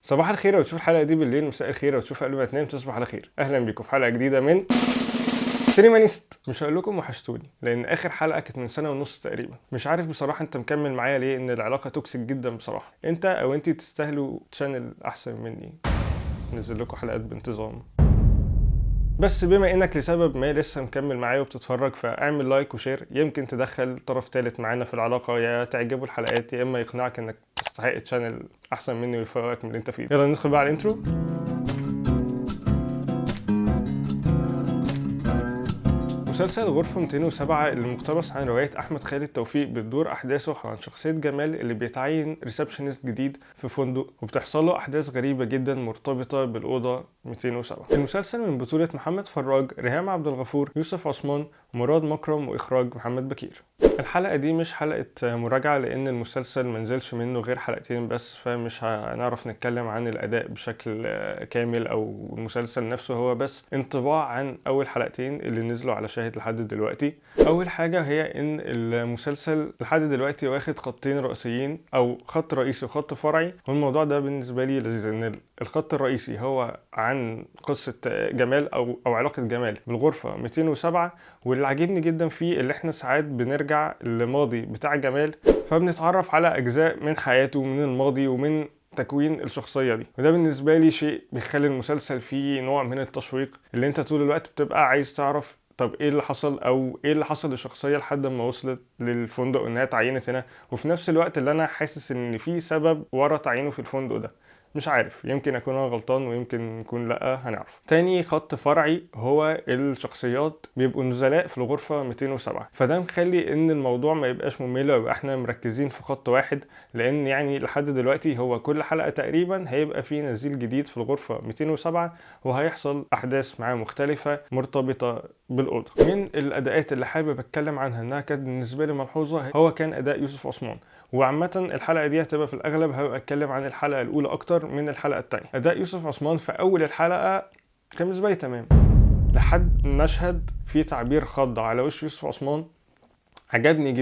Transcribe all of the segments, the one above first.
صباح الخير وتشوف الحلقه دي بالليل، مساء الخير وتشوف قبل ما تنام تصبح على خير. اهلا بيكم في حلقه جديده من سينمانيست. مش هقول لكم وحشتوني لان اخر حلقه كانت من سنه ونص تقريبا. مش عارف بصراحه انت مكمل معايا ليه، ان العلاقه توكسيك جدا بصراحه. انت او انتي تستاهلوا تشانل احسن مني نزل لكم حلقات بانتظام. بس بما انك لسبب ما لسه مكمل معايا وبتتفرج، فاعمل لايك وشير، يمكن تدخل طرف ثالث معانا في العلاقه، يا تعجبه الحلقات يا اما يقنعك انك تستحق تشانل احسن مني ويفرقك من اللي انت فيه. يلا ندخل بقى على الانترو. مسلسل غرفة 207 اللي مقتبس عن رواية أحمد خالد توفيق بتدور أحداثه عن شخصية جمال اللي بيتعين ريسبشنست جديد في فندق، وبتحصل له أحداث غريبة جدا مرتبطة بالأوضة 207. المسلسل من بطولة محمد فراج، ريهام عبد الغفور، يوسف عثمان، مراد مكرم، وإخراج محمد بكير. الحلقة دي مش حلقة مراجعة لأن المسلسل منزلش منه غير حلقتين بس، فمش هنعرف نتكلم عن الأداء بشكل كامل أو المسلسل نفسه، هو بس انطباع عن أول حلقتين اللي نزلوا على شاهد لحد دلوقتي. أول حاجة هي إن المسلسل لحد دلوقتي واخد خطين رئيسيين أو خط رئيسي وخط فرعي، والموضوع ده بالنسبة لي لذيذ. إن الخط الرئيسي هو عن قصة جمال أو علاقة جمال بالغرفة 207، واللي عاجبني جدا فيه اللي احنا ساعات بنرجع للماضي بتاع جمال، فبنتعرف على أجزاء من حياته من الماضي ومن تكوين الشخصية دي، وده بالنسبة لي شيء بيخلي المسلسل فيه نوع من التشويق، اللي انت طول الوقت بتبقى عايز تعرف طب ايه اللي حصل او ايه اللي حصل للشخصية لحد ما وصلت للفندق انها اتعينت هنا، وفي نفس الوقت اللي انا حاسس ان في سبب ورا تعيينه في الفندق ده. مش عارف، يمكن اكون انا غلطان ويمكن نكون لا، هنعرف. تاني خط فرعي هو الشخصيات بيبقوا نزلاء في الغرفة 207، فده مخلي ان الموضوع ما يبقاش ممل ويبقى احنا مركزين في خط واحد، لان يعني لحد دلوقتي هو كل حلقة تقريبا هيبقى فيه نزيل جديد في الغرفة 207 وهيحصل احداث معاه مختلفة مرتبطة بالأوضة. من الأداءات اللي حابب أتكلم عنها إنها كانت بالنسبة لي ملحوظة هو كان أداء يوسف عثمان، وعامة الحلقة دي هتبقى في الأغلب هبقى أتكلم عن الحلقة الأولى أكتر من الحلقة التانية. أداء يوسف عثمان في أول الحلقة كان بالنسبة لي تمام، لحد مشهد فيه تعبير خض على وش يوسف عثمان عجبني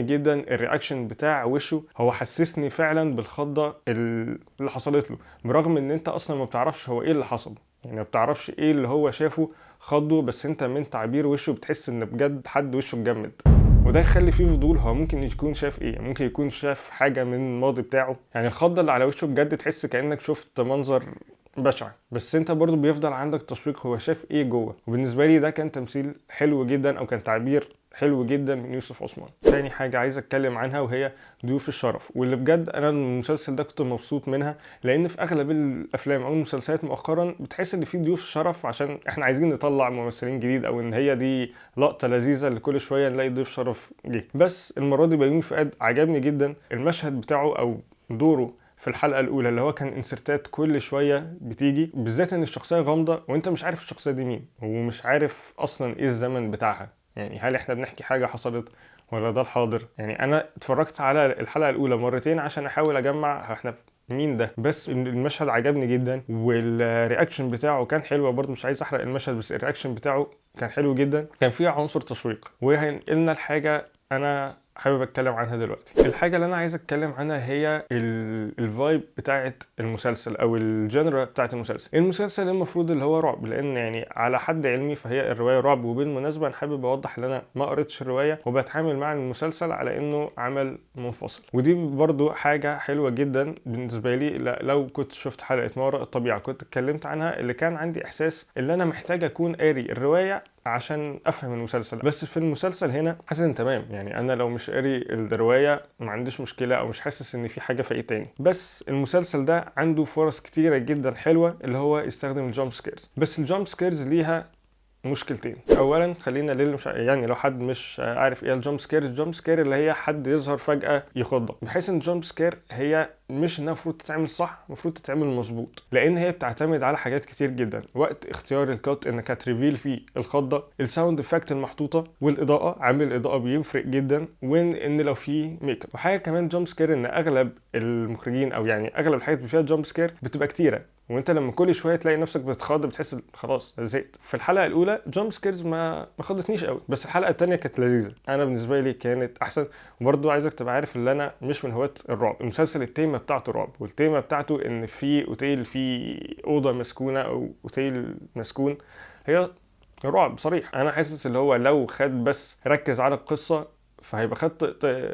جدا الرياكشن بتاع وشه، هو حسسني فعلا بالخضة اللي حصلت له، برغم ان انت اصلا ما بتعرفش هو ايه اللي حصل، يعني ما بتعرفش ايه اللي هو شافه خضه، بس انت من تعبير وشه بتحس ان بجد حد وشه اتجمد، وده يخلي فيه فضول هو ممكن يكون شاف ايه. ممكن يكون شاف حاجة من الماضي بتاعه، يعني الخضة اللي على وشه بجد تحس كأنك شفت منظر بشع، بس انت برضو بيفضل عندك تشويق هو شاف ايه جوه. وبالنسبة لي ده كان تمثيل حلو جدا او كان تعبير حلو جدا من يوسف عثمان. تاني حاجة عايز اتكلم عنها وهي ضيوف الشرف، واللي بجد انا المسلسل ده كنت مبسوط منها، لان في اغلب الافلام او المسلسلات مؤخرا بتحس ان في ضيوف شرف عشان احنا عايزين نطلع ممثلين جديد، او ان هي دي لقطة لذيذة اللي كل شوية نلاقي ضيف شرف جه. بس المرة دي بيومي فؤاد عجبني جدا المشهد بتاعه او دوره في الحلقة الأولى، اللي هو كان انسرتات كل شوية بتيجي، بالذات ان الشخصية غامضة وانت مش عارف الشخصية دي مين ومش عارف اصلا ايه الزمن بتاعها، يعني هل احنا بنحكي حاجة حصلت ولا ده الحاضر. يعني انا اتفرجت على الحلقة الاولى مرتين عشان احاول اجمع احنا مين ده، بس المشهد عجبني جدا والرياكشن بتاعه كان حلو برضه. مش عايز احرق المشهد بس الرياكشن بتاعه كان حلو جدا، كان فيه عنصر تشويق، وهينقلنا الحاجة انا حابب اتكلم عنها دلوقتي. الحاجه اللي انا عايز اتكلم عنها هي الفايب بتاعه المسلسل او الجنرا بتاعه المسلسل. المسلسل المفروض اللي هو رعب، لان يعني على حد علمي فهي الروايه رعب، وبالمناسبه انا حابب اوضح ان انا ما قريتش الروايه وبتعامل مع المسلسل على انه عمل منفصل، ودي برضو حاجه حلوه جدا بالنسبه لي. لو كنت شفت حلقه ما وراء الطبيعه كنت اتكلمت عنها، اللي كان عندي احساس ان انا محتاج اكون قاري الروايه عشان افهم المسلسل، بس في المسلسل هنا حاسس ان تمام، يعني انا لو مش قاري الروايه ما عنديش مشكله او مش حاسس ان في حاجه فايتاني. بس المسلسل ده عنده فرص كتيره جدا حلوه اللي هو يستخدم الجامب سكيرز، بس الجامب سكيرز ليها مشكلتين. اولا خلينا للي مش يعني لو حد مش عارف ايه الجامب سكير، الجامب سكير اللي هي حد يظهر فجاه يخضك، بحيث ان الجامب سكير هي مش انها المفروض تتعمل صح، المفروض تتعمل مظبوط، لان هي بتعتمد على حاجات كتير جدا. وقت اختيار الكات انك هتريفيل فيه الخضه، الساوند افكت المحطوطه، والاضاءه، عامل الاضاءه بيفرق جدا، وان لو في ميك اب. وحاجه كمان جامب سكير ان اغلب المخرجين او يعني اغلب الحاجات اللي فيها جامب سكير بتبقى كتيره، وانت لما كل شويه تلاقي نفسك بتتخض بتحس خلاص زهقت. في الحلقه الاولى جامب سكيرز ما خضتنيش قوي، بس الحلقه الثانيه كانت لذيذه، انا بالنسبه لي كانت احسن. وبرضه عايزك تبقى عارف ان انا مش من هواة الرعب. المسلسل التيمه بتاعته رعب، والتيمه بتاعته ان في اوتيل، في اوضه مسكونه او اوتيل مسكون، هي رعب صريح. انا حاسس اللي هو لو خد بس ركز على القصه فهيبقى خد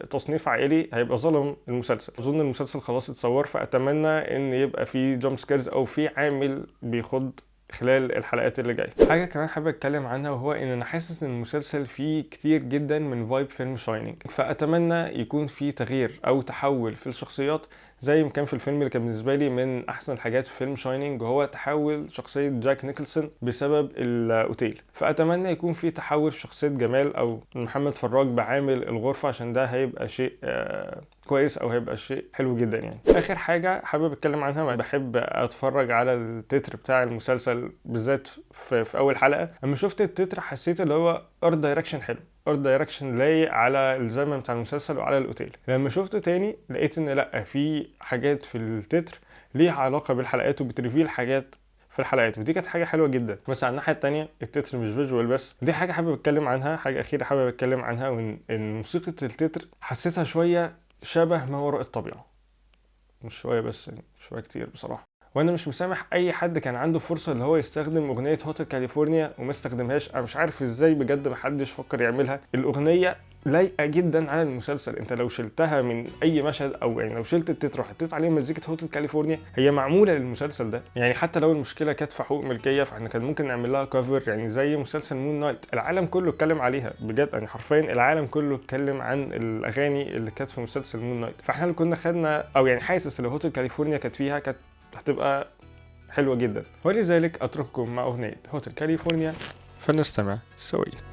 تصنيف عائلي هيبقى ظلم المسلسل. اظن المسلسل خلاص اتصور، فاتمنى ان يبقى في جامب سكيرز او في عامل بيخض خلال الحلقات اللي جايه. حاجه كمان حابب اتكلم عنها، وهو ان انا حاسس ان المسلسل فيه كتير جدا من فايب فيلم شاينينج، فاتمنى يكون في تغيير او تحول في الشخصيات زي ما كان في الفيلم اللي كان بالنسبه لي من احسن الحاجات في فيلم شاينينج، وهو تحول شخصيه جاك نيكلسون بسبب الاوتيل. فاتمنى يكون في تحول في شخصيه جمال او محمد فراج بعامل الغرفه، عشان ده هيبقى شيء كويس او هيبقى شيء حلو جدا يعني. اخر حاجه حابب اتكلم عنها، بحب اتفرج على التتر بتاع المسلسل بالذات في اول حلقه. لما شفت التتر حسيت اللي هو ارت دايركشن حلو، ارت دايركشن لايق على الزمن بتاع المسلسل وعلى الاوتيل. لما شفته تاني لقيت ان لا، في حاجات في التتر ليها علاقه بالحلقات وبتريفيل حاجات في الحلقات، ودي كانت حاجه حلوه جدا. بس على الناحيه التانية التتر مش فيجوال بس، دي حاجه حابب اتكلم عنها. حاجه اخيره حابب اتكلم عنها، وان موسيقى التتر حسيتها شويه شبه ما وراء الطبيعه، مش شويه بس يعني شويه كتير بصراحه. وانا مش مسامح اي حد كان عنده فرصه اللي هو يستخدم اغنيه هوتل كاليفورنيا وما استخدمهاش. انا مش عارف ازاي بجد محدش فكر يعملها. الاغنيه لايقه جدا على المسلسل، انت لو شلتها من اي مشهد او يعني لو شلت التتر وحطيت عليه مزيكه هوتل كاليفورنيا هي معموله للمسلسل ده. يعني حتى لو المشكله كانت في حقوق ملكيه فاحنا كان ممكن نعمل لها كفر، يعني زي مسلسل مون نايت العالم كله اتكلم عليها بجد، يعني حرفيا العالم كله اتكلم عن الاغاني اللي كانت في مسلسل مون نايت. فاحنا اللي كنا خدنا او يعني حاسس لو هوتل كاليفورنيا كانت فيها كانت هتبقى حلوة جدا. ولذلك أترككم مع أغنية هوتل كاليفورنيا فلنستمع سويا.